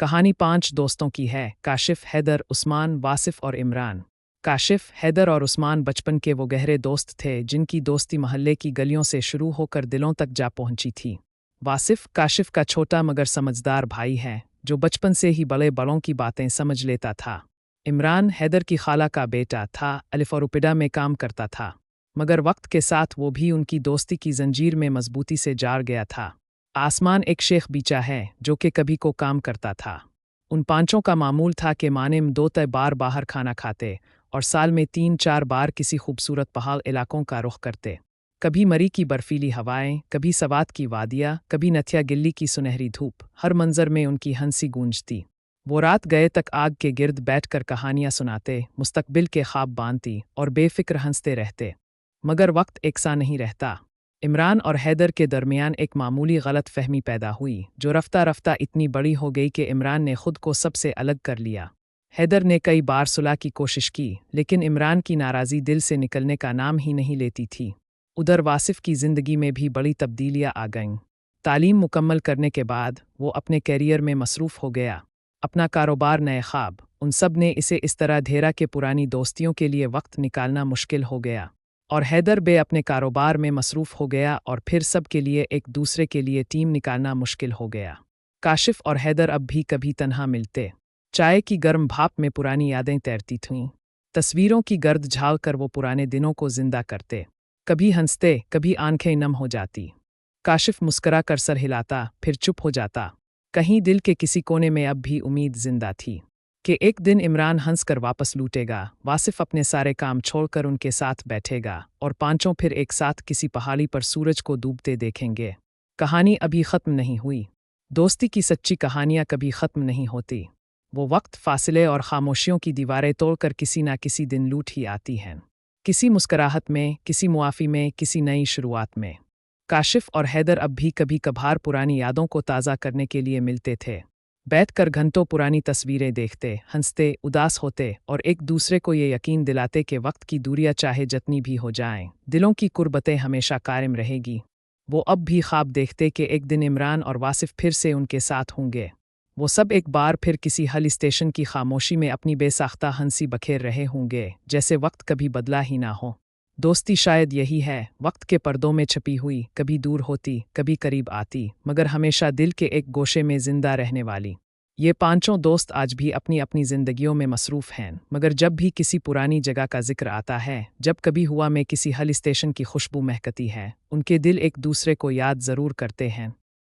कहानी 5 दोस्तों की है। काशिफ, हैदर, उस्मान, वासिफ और इमरान। काशिफ, हैदर और उस्मान बचपन के वो गहरे दोस्त थे जिनकी दोस्ती मोहल्ले की गलियों से शुरू होकर दिलों तक जा पहुंची थी। वासिफ काशिफ का छोटा मगर समझदार भाई है जो बचपन से ही बड़े बड़ों की बातें समझ लेता था। इमरान हैदर की खाला का बेटा था, अलिफ और उपिडा में काम करता था, मगर वक्त के साथ वो भी उनकी दोस्ती की जंजीर में मजबूती से जाड़ गया था। आसमान एक शेख बीचा है जो कि कभी को काम करता था। उन पांचों का मामूल था कि माने में 2 बार बाहर खाना खाते और साल में 3-4 बार किसी खूबसूरत पहाड़ इलाकों का रुख करते। कभी मरी की बर्फीली हवाएं, कभी सवात की वादियाँ, कभी नथिया गिल्ली की सुनहरी धूप, हर मंजर में उनकी हंसी गूंजती। वो रात गए तक आग के गिर्द बैठकर कहानियां सुनाते, मुस्तकबिल के ख्वाब बांधती और बेफिक्र हंसते रहते। मगर वक्त एकसा नहीं रहता। इमरान और हैदर के दरमियान एक मामूली गलत फहमी पैदा हुई जो रफ्ता रफ्ता इतनी बड़ी हो गई कि इमरान ने खुद को सबसे अलग कर लिया। हैदर ने कई बार सुलह की कोशिश की, लेकिन इमरान की नाराज़ी दिल से निकलने का नाम ही नहीं लेती थी। उधर वासिफ की ज़िंदगी में भी बड़ी तब्दीलियां आ गईं। तालीम मुकम्मल करने के बाद वो अपने कैरियर में मसरूफ़ हो गया। अपना कारोबार, नए ख्वाब, उन सब ने इसे इस तरह घेरा कि पुरानी दोस्तियों के लिए वक्त निकालना मुश्किल हो गया। और हैदर बे अपने कारोबार में मसरूफ़ हो गया और फिर सब के लिए एक दूसरे के लिए टीम निकालना मुश्किल हो गया। काशिफ और हैदर अब भी कभी तन्हा मिलते। चाय की गर्म भाप में पुरानी यादें तैरती थीं। तस्वीरों की गर्द झाल कर वो पुराने दिनों को जिंदा करते। कभी हंसते, कभी आंखें नम हो जाती। काशिफ मुस्करा कर सर हिलाता, फिर चुप हो जाता। कहीं दिल के किसी कोने में अब भी उम्मीद जिंदा थी कि एक दिन इमरान हंसकर वापस लूटेगा। वासिफ अपने सारे काम छोड़कर उनके साथ बैठेगा और पांचों फिर एक साथ किसी पहाड़ी पर सूरज को डूबते देखेंगे। कहानी अभी ख़त्म नहीं हुई। दोस्ती की सच्ची कहानियाँ कभी ख़त्म नहीं होती। वो वक्त, फासले और खामोशियों की दीवारें तोड़कर किसी ना किसी दिन लूट ही आती हैं। किसी मुस्कराहट में, किसी मुआफ़ी में, किसी नई शुरुआत में। काशिफ और हैदर अब भी कभी कभार पुरानी यादों को ताज़ा करने के लिए मिलते थे। बैठकर घंटों पुरानी तस्वीरें देखते, हंसते, उदास होते और एक दूसरे को ये यकीन दिलाते कि वक्त की दूरियां चाहे जितनी भी हो जाएं, दिलों की कुर्बतें हमेशा कायम रहेगी। वो अब भी ख्वाब देखते कि एक दिन इमरान और वासिफ फिर से उनके साथ होंगे। वो सब एक बार फिर किसी हिल स्टेशन की खामोशी में अपनी बेसाख्ता हंसी बखेर रहे होंगे, जैसे वक्त कभी बदला ही ना हो। दोस्ती शायद यही है, वक्त के पर्दों में छपी हुई, कभी दूर होती, कभी करीब आती, मगर हमेशा दिल के एक गोशे में जिंदा रहने वाली। ये पांचों दोस्त आज भी अपनी अपनी जिंदगियों में मसरूफ़ हैं, मगर जब भी किसी पुरानी जगह का जिक्र आता है, जब कभी हुआ में किसी हिल स्टेशन की खुशबू महकती है, उनके दिल एक दूसरे को याद ज़रूर करते हैं।